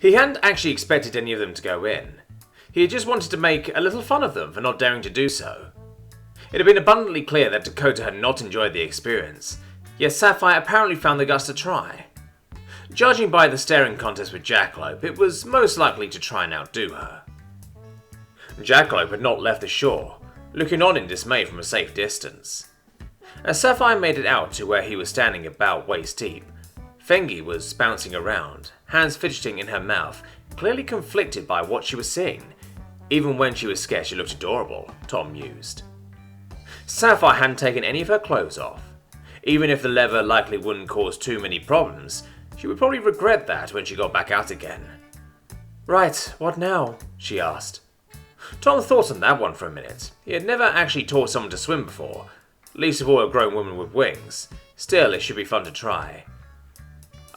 He hadn't actually expected any of them to go in. He had just wanted to make a little fun of them for not daring to do so. It had been abundantly clear that Dakota had not enjoyed the experience, yet Sapphire apparently found the guts to try. Judging by the staring contest with Jackalope, it was most likely to try and outdo her. Jackalope had not left the shore, looking on in dismay from a safe distance. As Sapphire made it out to where he was standing about waist deep, Fengi was bouncing around, hands fidgeting in her mouth, clearly conflicted by what she was seeing. Even when she was scared, she looked adorable, Tom mused. Sapphire hadn't taken any of her clothes off. Even if the leather likely wouldn't cause too many problems, she would probably regret that when she got back out again. "Right, what now?" she asked. Tom thought on that one for a minute. He had never actually taught someone to swim before, least of all a grown woman with wings. Still, it should be fun to try.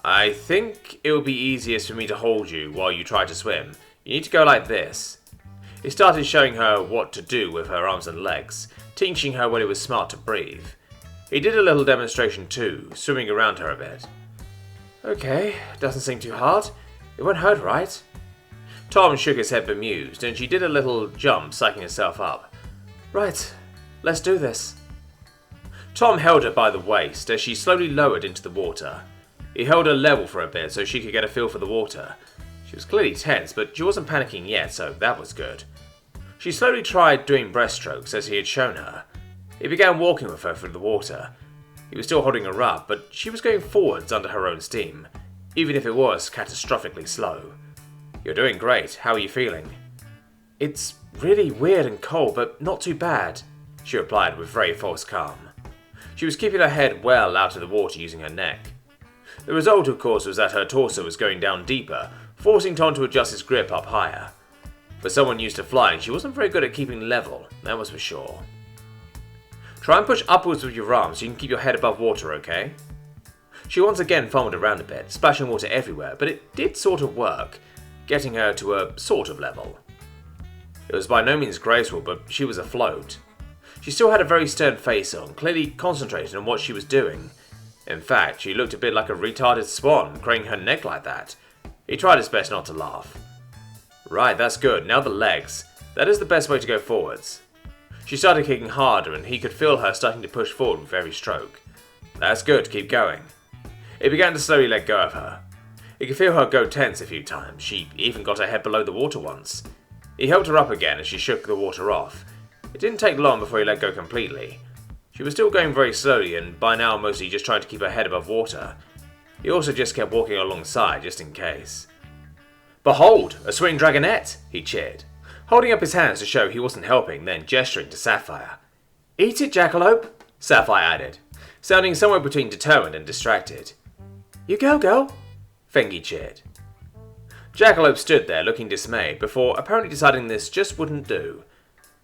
"I think it would be easiest for me to hold you while you try to swim. You need to go like this." He started showing her what to do with her arms and legs, teaching her when it was smart to breathe. He did a little demonstration too, swimming around her a bit. "Okay, doesn't seem too hard. It won't hurt, right?" Tom shook his head bemused, and she did a little jump, psyching herself up. "Right, let's do this." Tom held her by the waist as she slowly lowered into the water. He held her level for a bit so she could get a feel for the water. She was clearly tense, but she wasn't panicking yet, so that was good. She slowly tried doing breaststrokes as he had shown her. He began walking with her through the water. He was still holding her up, but she was going forwards under her own steam, even if it was catastrophically slow. "You're doing great. How are you feeling?" "It's really weird and cold, but not too bad," she replied with very false calm. She was keeping her head well out of the water using her neck. The result, of course, was that her torso was going down deeper, forcing Tom to adjust his grip up higher. For someone used to flying, she wasn't very good at keeping level, that was for sure. "Try and push upwards with your arms so you can keep your head above water, okay?" She once again fumbled around a bit, splashing water everywhere, but it did sort of work, getting her to a sort of level. It was by no means graceful, but she was afloat. She still had a very stern face on, clearly concentrated on what she was doing. In fact, she looked a bit like a retarded swan, craning her neck like that. He tried his best not to laugh. "Right, that's good. Now the legs. That is the best way to go forwards." She started kicking harder, and he could feel her starting to push forward with every stroke. "That's good. Keep going." He began to slowly let go of her. He could feel her go tense a few times. She even got her head below the water once. He helped her up again as she shook the water off. It didn't take long before he let go completely. She was still going very slowly, and by now mostly just trying to keep her head above water. He also just kept walking alongside, just in case. "Behold, a swimming dragonette!" he cheered, holding up his hands to show he wasn't helping, then gesturing to Sapphire. "Eat it, Jackalope," Sapphire added, sounding somewhere between determined and distracted. "You go, girl," Fengi cheered. Jackalope stood there looking dismayed before apparently deciding this just wouldn't do.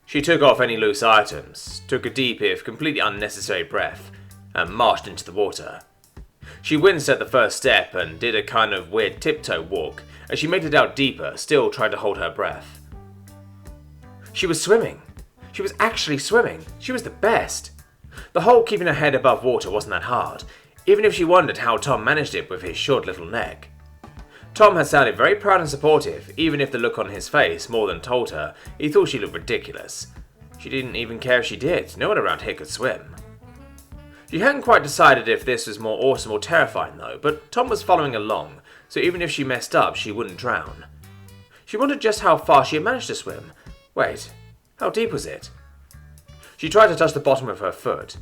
She took off any loose items, took a deep if completely unnecessary breath, and marched into the water. She winced at the first step and did a kind of weird tiptoe walk as she made it out deeper, still trying to hold her breath. She was swimming. She was actually swimming. She was the best. The whole keeping her head above water wasn't that hard, even if she wondered how Tom managed it with his short little neck. Tom had sounded very proud and supportive, even if the look on his face more than told her he thought she looked ridiculous. She didn't even care if she did. No one around here could swim. She hadn't quite decided if this was more awesome or terrifying though, but Tom was following along, so even if she messed up, she wouldn't drown. She wondered just how far she had managed to swim. Wait, how deep was it? She tried to touch the bottom of her foot.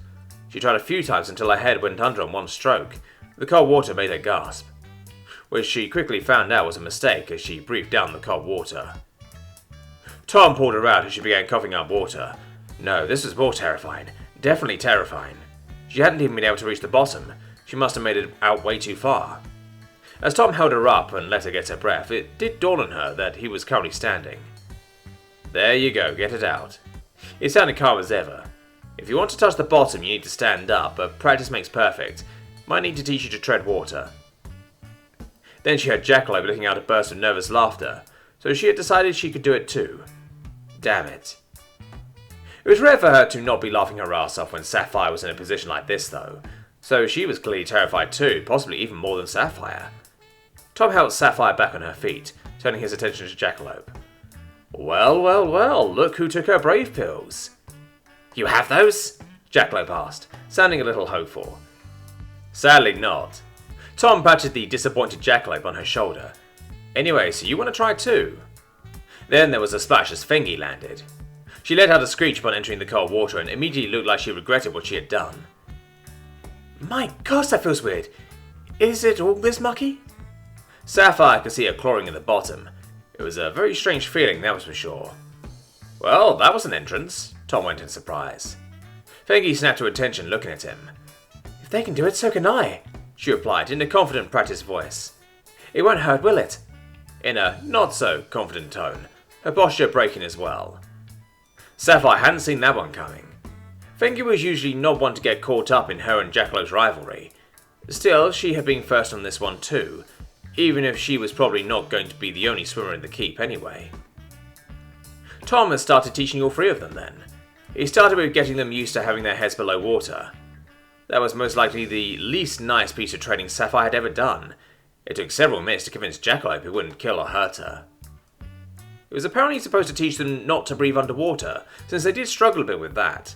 She tried a few times until her head went under on one stroke. The cold water made her gasp, which she quickly found out was a mistake as she breathed down the cold water. Tom pulled her out as she began coughing up water. No, this was more terrifying. Definitely terrifying. She hadn't even been able to reach the bottom. She must have made it out way too far. As Tom held her up and let her get her breath, it did dawn on her that he was currently standing. There you go, get it out. It sounded calm as ever. If you want to touch the bottom, you need to stand up, but practice makes perfect. Might need to teach you to tread water. Then she heard Jackalope letting out a burst of nervous laughter, so she had decided she could do it too. Damn it. It was rare for her to not be laughing her ass off when Sapphire was in a position like this though, so she was clearly terrified too, possibly even more than Sapphire. Tom helped Sapphire back on her feet, turning his attention to Jackalope. Well, well, well, look who took her brave pills. You have those? Jackalope asked, sounding a little hopeful. Sadly not. Tom patted the disappointed Jackalope on her shoulder. Anyway, so you want to try too? Then there was a splash as Fengi landed. She let out a screech upon entering the cold water and immediately looked like she regretted what she had done. My gosh, that feels weird. Is it all this mucky? Sapphire could see her clawing at the bottom. It was a very strange feeling, that was for sure. Well, that was an entrance, Tom went in surprise. Fengi snapped to attention, looking at him. If they can do it, so can I, she replied in a confident, practiced voice. It won't hurt, will it? In a not-so-confident tone, her posture breaking as well. Sapphire hadn't seen that one coming. Fengi was usually not one to get caught up in her and Jackalope's rivalry. Still, she had been first on this one too, even if she was probably not going to be the only swimmer in the keep anyway. Tom had started teaching all three of them then. He started with getting them used to having their heads below water. That was most likely the least nice piece of training Sapphire had ever done. It took several minutes to convince Jackalope it wouldn't kill or hurt her. It was apparently supposed to teach them not to breathe underwater, since they did struggle a bit with that.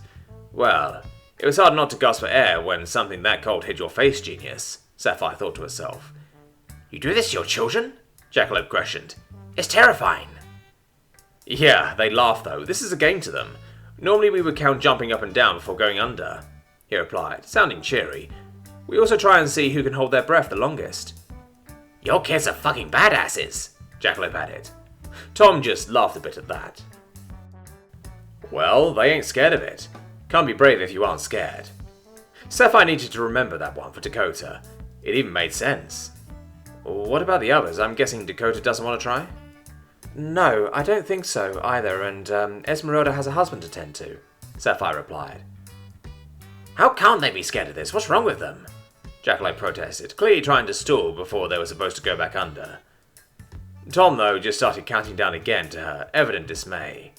Well, it was hard not to gasp for air when something that cold hit your face, genius, Sapphire thought to herself. You do this to your children? Jackalope questioned. It's terrifying. Yeah, they laughed though. This is a game to them. Normally we would count jumping up and down before going under, he replied, sounding cheery. We also try and see who can hold their breath the longest. Your kids are fucking badasses, Jackalope added. Tom just laughed a bit at that. Well, they ain't scared of it. Can't be brave if you aren't scared. Sapphire needed to remember that one for Dakota. It even made sense. What about the others? I'm guessing Dakota doesn't want to try? No, I don't think so either, and Esmeralda has a husband to tend to, Sapphire replied. How can't they be scared of this? What's wrong with them? Jackalope protested, clearly trying to stall before they were supposed to go back under. Tom, though, just started counting down again to her evident dismay.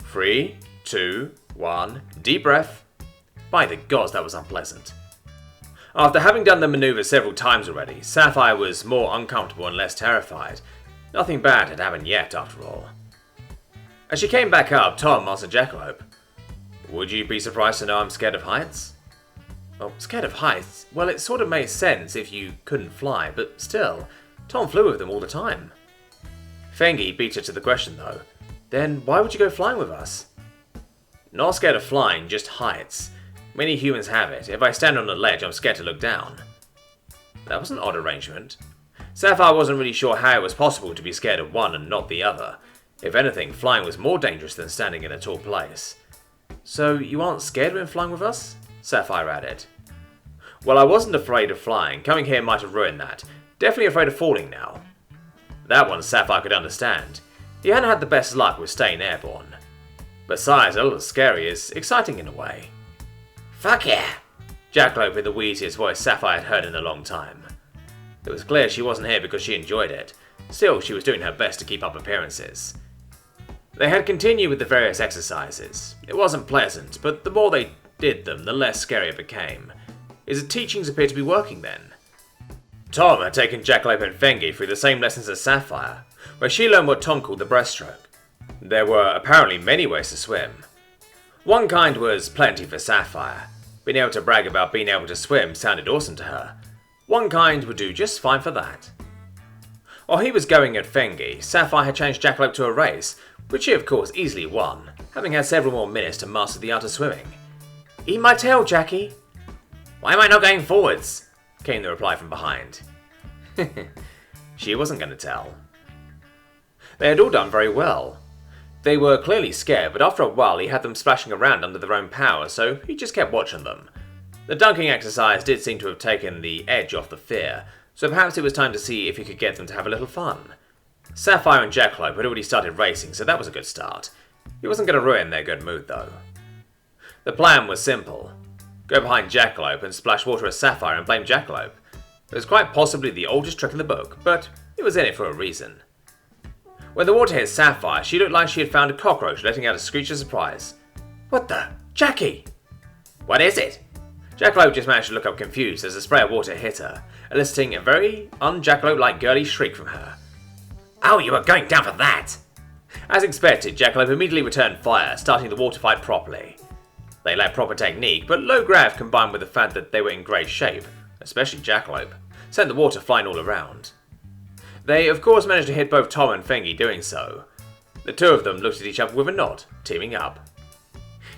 3, 2, 1, deep breath. By the gods, that was unpleasant. After having done the maneuver several times already, Sapphire was more uncomfortable and less terrified. Nothing bad had happened yet, after all. As she came back up, Tom asked Jackalope, Would you be surprised to know I'm scared of heights? Well, scared of heights? Well, it sort of made sense if you couldn't fly, but still, Tom flew with them all the time. Fengi beat her to the question, though. Then why would you go flying with us? Not scared of flying, just heights. Many humans have it. If I stand on a ledge, I'm scared to look down. That was an odd arrangement. Sapphire wasn't really sure how it was possible to be scared of one and not the other. If anything, flying was more dangerous than standing in a tall place. So you aren't scared when flying with us? Sapphire added. Well, I wasn't afraid of flying. Coming here might have ruined that. Definitely afraid of falling now. That one Sapphire could understand. He hadn't had the best luck with staying airborne. Besides, a little scary is exciting in a way. Fuck yeah! Jackalope with the wheeziest voice Sapphire had heard in a long time. It was clear she wasn't here because she enjoyed it. Still, she was doing her best to keep up appearances. They had continued with the various exercises. It wasn't pleasant, but the more they did them, the less scary it became. His teachings appeared to be working then. Tom had taken Jackalope and Fengi through the same lessons as Sapphire, where she learned what Tom called the breaststroke. There were apparently many ways to swim. One kind was plenty for Sapphire. Being able to brag about being able to swim sounded awesome to her. One kind would do just fine for that. While he was going at Fengi, Sapphire had changed Jackalope to a race, which he of course easily won, having had several more minutes to master the art of swimming. Eat my tail, Jackie! Why am I not going forwards? Came the reply from behind. She wasn't going to tell. They had all done very well. They were clearly scared, but after a while he had them splashing around under their own power, so he just kept watching them. The dunking exercise did seem to have taken the edge off the fear, so perhaps it was time to see if he could get them to have a little fun. Sapphire and Jackalope had already started racing, so that was a good start. He wasn't going to ruin their good mood, though. The plan was simple. Go behind Jackalope and splash water at Sapphire and blame Jackalope. It was quite possibly the oldest trick in the book, but it was in it for a reason. When the water hit Sapphire, she looked like she had found a cockroach, letting out a screech of surprise. What the? Jackie! What is it? Jackalope just managed to look up confused as a spray of water hit her, eliciting a very un-jackalope-like girly shriek from her. "Oh, you were going down for that!" As expected, Jackalope immediately returned fire, starting the water fight properly. They lacked proper technique, but low grav combined with the fact that they were in great shape, especially Jackalope, sent the water flying all around. They of course managed to hit both Tom and Fengi doing so. The two of them looked at each other with a nod, teaming up.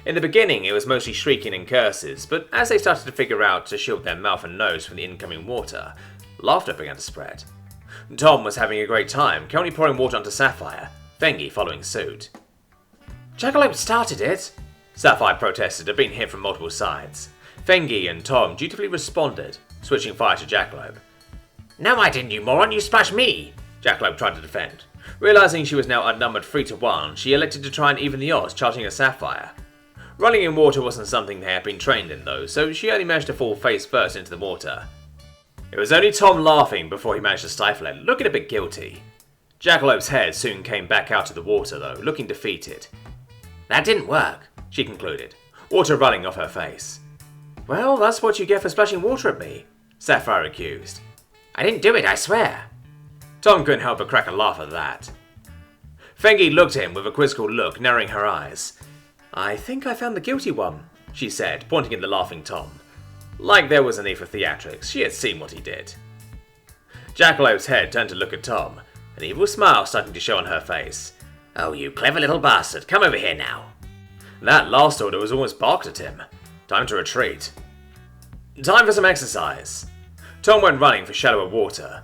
In the beginning it was mostly shrieking and curses, but as they started to figure out to shield their mouth and nose from the incoming water, laughter began to spread. Tom was having a great time, currently pouring water onto Sapphire, Fengi following suit. "Jackalope started it!" Sapphire protested at being hit from multiple sides. Fengi and Tom dutifully responded, switching fire to Jackalope. "No I didn't, you moron, you splashed me!" Jackalope tried to defend. Realising she was now outnumbered 3-1, she elected to try and even the odds, charging at Sapphire. Running in water wasn't something they had been trained in though, so she only managed to fall face first into the water. It was only Tom laughing before he managed to stifle it, looking a bit guilty. Jackalope's head soon came back out of the water though, looking defeated. "That didn't work," she concluded, water running off her face. "Well, that's what you get for splashing water at me," Sapphire accused. "I didn't do it, I swear." Tom couldn't help but crack a laugh at that. Fengi looked at him with a quizzical look, narrowing her eyes. "I think I found the guilty one," she said, pointing at the laughing Tom. Like there was a need for theatrics, she had seen what he did. Jackalope's head turned to look at Tom, an evil smile starting to show on her face. "Oh, you clever little bastard, come over here now." That last order was almost barked at him. Time to retreat. Time for some exercise. Tom went running for shallower water.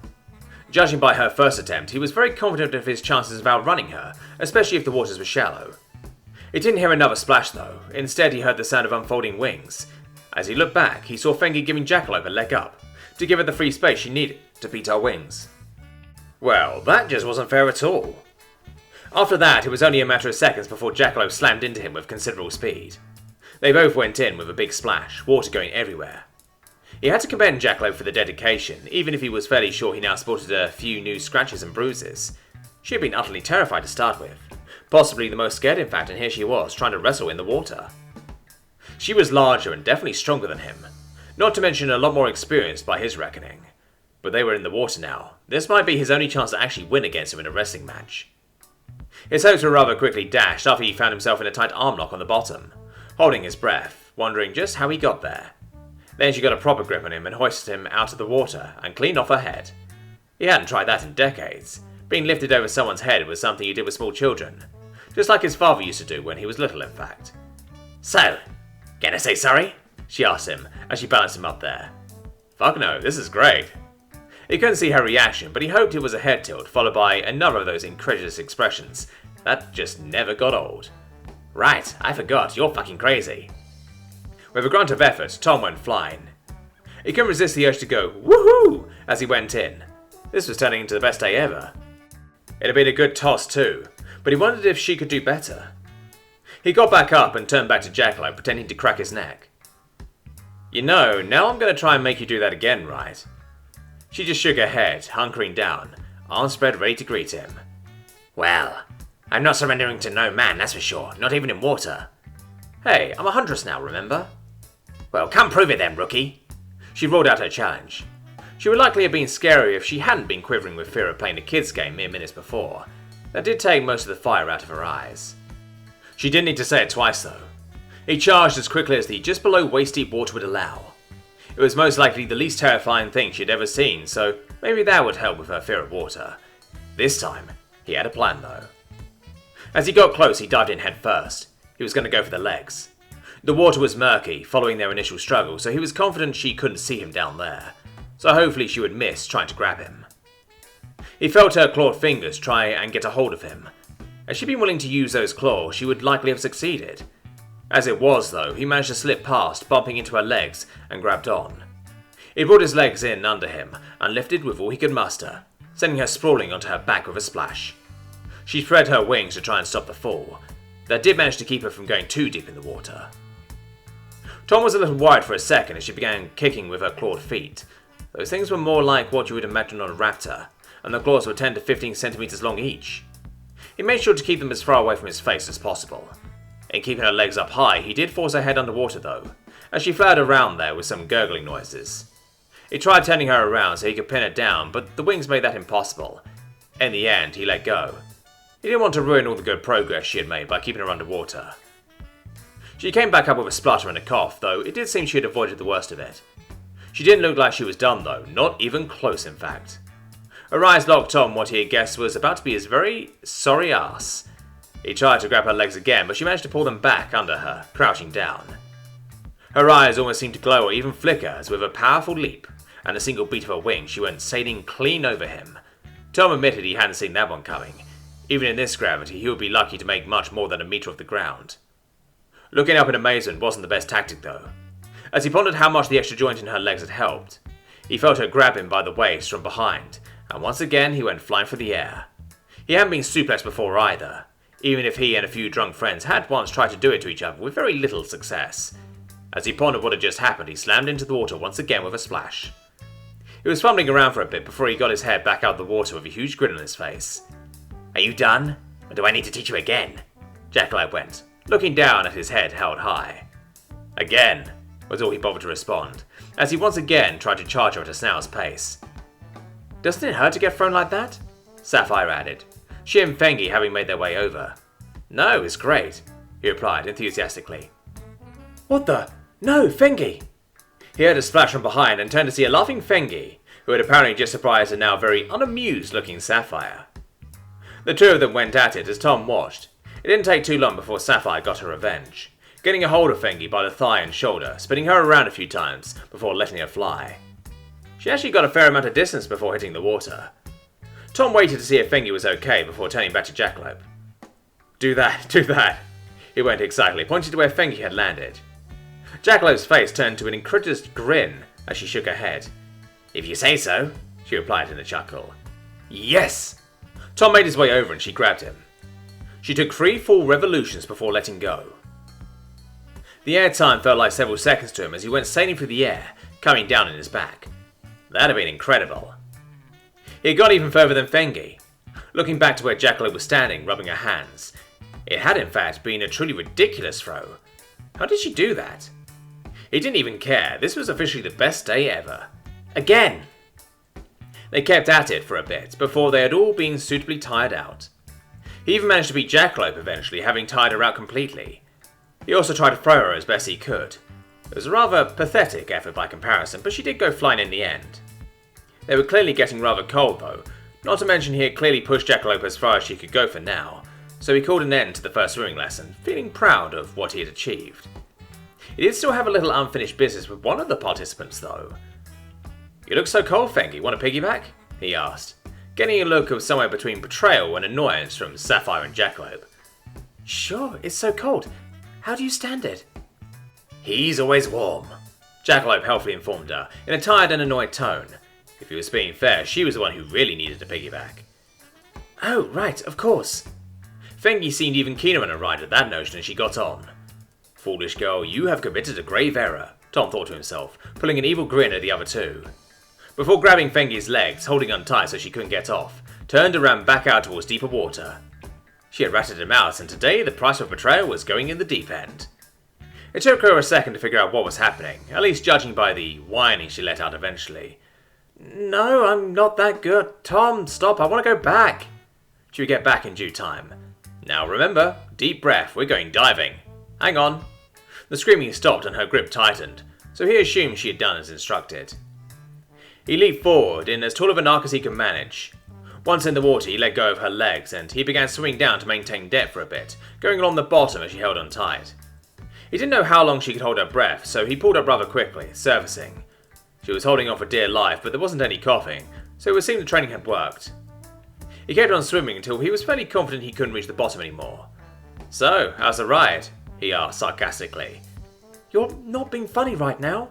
Judging by her first attempt, he was very confident of his chances of outrunning her, especially if the waters were shallow. He didn't hear another splash though, instead he heard the sound of unfolding wings. As he looked back, he saw Fengi giving Jackalope a leg up, to give her the free space she needed to beat her wings. Well, that just wasn't fair at all. After that, it was only a matter of seconds before Jackalope slammed into him with considerable speed. They both went in with a big splash, water going everywhere. He had to commend Jackalope for the dedication, even if he was fairly sure he now sported a few new scratches and bruises. She had been utterly terrified to start with, possibly the most scared in fact, and here she was, trying to wrestle in the water. She was larger and definitely stronger than him, not to mention a lot more experienced by his reckoning. But they were in the water now. This might be his only chance to actually win against him in a wrestling match. His hopes were rather quickly dashed after he found himself in a tight arm lock on the bottom, holding his breath, wondering just how he got there. Then she got a proper grip on him and hoisted him out of the water and cleaned off her head. He hadn't tried that in decades. Being lifted over someone's head was something he did with small children, just like his father used to do when he was little in fact. "So, gonna say sorry?" she asked him as she balanced him up there. "Fuck no, this is great." He couldn't see her reaction, but he hoped it was a head tilt followed by another of those incredulous expressions that just never got old. "Right, I forgot, you're fucking crazy." With a grunt of effort, Tom went flying. He couldn't resist the urge to go woohoo as he went in. This was turning into the best day ever. It had been a good toss too, but he wondered if she could do better. He got back up and turned back to Jackalope, pretending to crack his neck. "You know, now I'm going to try and make you do that again, right?" She just shook her head, hunkering down, arms spread ready to greet him. "Well, I'm not surrendering to no man, that's for sure, not even in water." "Hey, I'm a Huntress now, remember?" "Well, come prove it then, rookie." She rolled out her challenge. She would likely have been scarier if she hadn't been quivering with fear of playing a kid's game mere minutes before. That did take most of the fire out of her eyes. She didn't need to say it twice though. He charged as quickly as the just below waist-deep water would allow. It was most likely the least terrifying thing she had ever seen, so maybe that would help with her fear of water. This time, he had a plan though. As he got close, he dived in head first. He was going to go for the legs. The water was murky, following their initial struggle, so he was confident she couldn't see him down there. So hopefully she would miss trying to grab him. He felt her clawed fingers try and get a hold of him. Had she been willing to use those claws, she would likely have succeeded. As it was though, he managed to slip past, bumping into her legs, and grabbed on. He brought his legs in under him, and lifted with all he could muster, sending her sprawling onto her back with a splash. She spread her wings to try and stop the fall. That did manage to keep her from going too deep in the water. Tom was a little worried for a second as she began kicking with her clawed feet. Those things were more like what you would imagine on a raptor, and the claws were 10 to 15 centimeters long each. He made sure to keep them as far away from his face as possible. In keeping her legs up high, he did force her head underwater though, as she flared around there with some gurgling noises. He tried turning her around so he could pin her down, but the wings made that impossible. In the end, he let go. He didn't want to ruin all the good progress she had made by keeping her underwater. She came back up with a splutter and a cough, though it did seem she had avoided the worst of it. She didn't look like she was done though, not even close in fact. Her eyes locked on what he had guessed was about to be his very sorry ass. He tried to grab her legs again, but she managed to pull them back under her, crouching down. Her eyes almost seemed to glow or even flicker as with a powerful leap and a single beat of her wing she went sailing clean over him. Tom admitted he hadn't seen that one coming. Even in this gravity, he would be lucky to make much more than a meter off the ground. Looking up in amazement wasn't the best tactic though. As he pondered how much the extra joint in her legs had helped, he felt her grab him by the waist from behind, and once again he went flying for the air. He hadn't been suplexed before either, even if he and a few drunk friends had once tried to do it to each other with very little success. As he pondered what had just happened, he slammed into the water once again with a splash. He was fumbling around for a bit before he got his head back out of the water with a huge grin on his face. "Are you done? Or do I need to teach you again?" Jackalope went, looking down at his head held high. "Again," was all he bothered to respond, as he once again tried to charge her at a snail's pace. "Doesn't it hurt to get thrown like that?" Sapphire added, she and Fengi having made their way over. "No, it's great," he replied enthusiastically. "What the? No, Fengi!" He heard a splash from behind and turned to see a laughing Fengi, who had apparently just surprised a now very unamused-looking Sapphire. The two of them went at it as Tom watched. It didn't take too long before Sapphire got her revenge, getting a hold of Fengi by the thigh and shoulder, spinning her around a few times before letting her fly. She actually got a fair amount of distance before hitting the water. Tom waited to see if Fengi was okay before turning back to Jackalope. Do that, he went excitedly, pointing to where Fengi had landed. Jackalope's face turned to an incredulous grin as she shook her head. "If you say so," she replied in a chuckle. "Yes!" Tom made his way over and she grabbed him. She took 3 full revolutions before letting go. The air time felt like several seconds to him as he went sailing through the air, coming down on his back. That had been incredible. He had gone even further than Fengi. Looking back to where Jackalope was standing, rubbing her hands, it had in fact been a truly ridiculous throw. How did she do that? He didn't even care. This was officially the best day ever. Again! They kept at it for a bit before they had all been suitably tired out. He even managed to beat Jackalope eventually, having tired her out completely. He also tried to throw her as best he could. It was a rather pathetic effort by comparison, but she did go flying in the end. They were clearly getting rather cold though, not to mention he had clearly pushed Jackalope as far as she could go for now, so he called an end to the first swimming lesson, feeling proud of what he had achieved. He did still have a little unfinished business with one of the participants though. "You look so cold, Fengi. Want a piggyback?" he asked, getting a look of somewhere between betrayal and annoyance from Sapphire and Jackalope. "Sure, it's so cold. How do you stand it?" "He's always warm," Jackalope helpfully informed her, in a tired and annoyed tone. If he was being fair, she was the one who really needed a piggyback. "Oh, right, of course." Fengi seemed even keener on a ride at that notion as she got on. "Foolish girl, you have committed a grave error," Tom thought to himself, pulling an evil grin at the other two. Before grabbing Fengi's legs, holding on tight so she couldn't get off, turned and ran back out towards deeper water. She had ratted him out, and today the price of betrayal was going in the deep end. It took her a second to figure out what was happening, at least judging by the whining she let out eventually. "No, I'm not that good. Tom, stop, I want to go back." She would get back in due time. "Now remember, deep breath, we're going diving. Hang on." The screaming stopped and her grip tightened, so he assumed she had done as instructed. He leaped forward in as tall of an arc as he could manage. Once in the water, he let go of her legs and he began swimming down to maintain depth for a bit, going along the bottom as she held on tight. He didn't know how long she could hold her breath, so he pulled up rather quickly, surfacing. She was holding on for dear life, but there wasn't any coughing, so it would seem the training had worked. He kept on swimming until he was fairly confident he couldn't reach the bottom anymore. "So, how's the ride?" he asked sarcastically. "You're not being funny right now."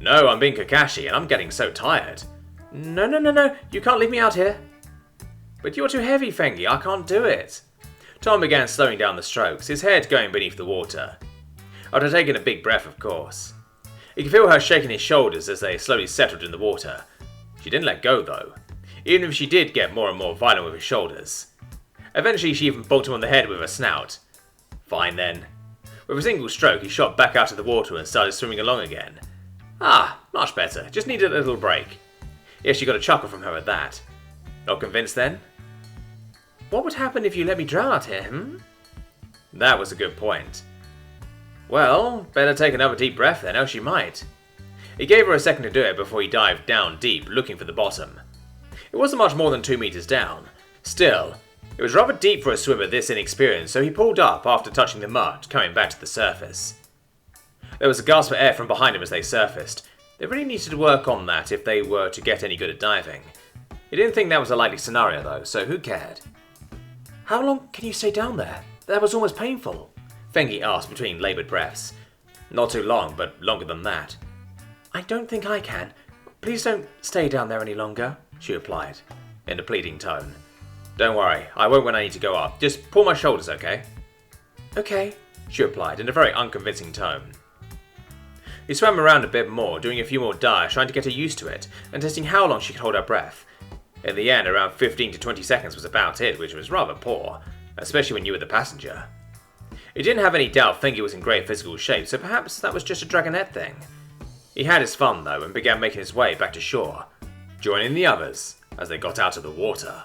"No, I'm being Kakashi and I'm getting so tired." No, you can't leave me out here." "But you're too heavy, Fengi, I can't do it." Tom began slowing down the strokes, his head going beneath the water. After taking a big breath, of course. He could feel her shaking his shoulders as they slowly settled in the water. She didn't let go though, even if she did get more and more violent with his shoulders. Eventually she even bonked him on the head with her snout. Fine then. With a single stroke he shot back out of the water and started swimming along again. Ah, much better. Just needed a little break. Yes, you got a chuckle from her at that. Not convinced then? What would happen if you let me drown out here, That was a good point. Well, better take another deep breath then, else you might. He gave her a second to do it before he dived down deep, looking for the bottom. It wasn't much more than 2 meters down. Still, it was rather deep for a swimmer this inexperienced, so he pulled up after touching the mud, coming back to the surface. There was a gasp of air from behind him as they surfaced. They really needed to work on that if they were to get any good at diving. He didn't think that was a likely scenario though, so who cared? How long can you stay down there? That was almost painful, Fengi asked between laboured breaths. Not too long, but longer than that. I don't think I can. Please don't stay down there any longer, she replied, in a pleading tone. Don't worry, I won't when I need to go up. Just pull my shoulders, okay? Okay, she replied in a very unconvincing tone. He swam around a bit more, doing a few more dives, trying to get her used to it, and testing how long she could hold her breath. In the end, around 15 to 20 seconds was about it, which was rather poor, especially when you were the passenger. He didn't have any doubt Fengi was in great physical shape, so perhaps that was just a dragonette thing. He had his fun though, and began making his way back to shore, joining the others as they got out of the water.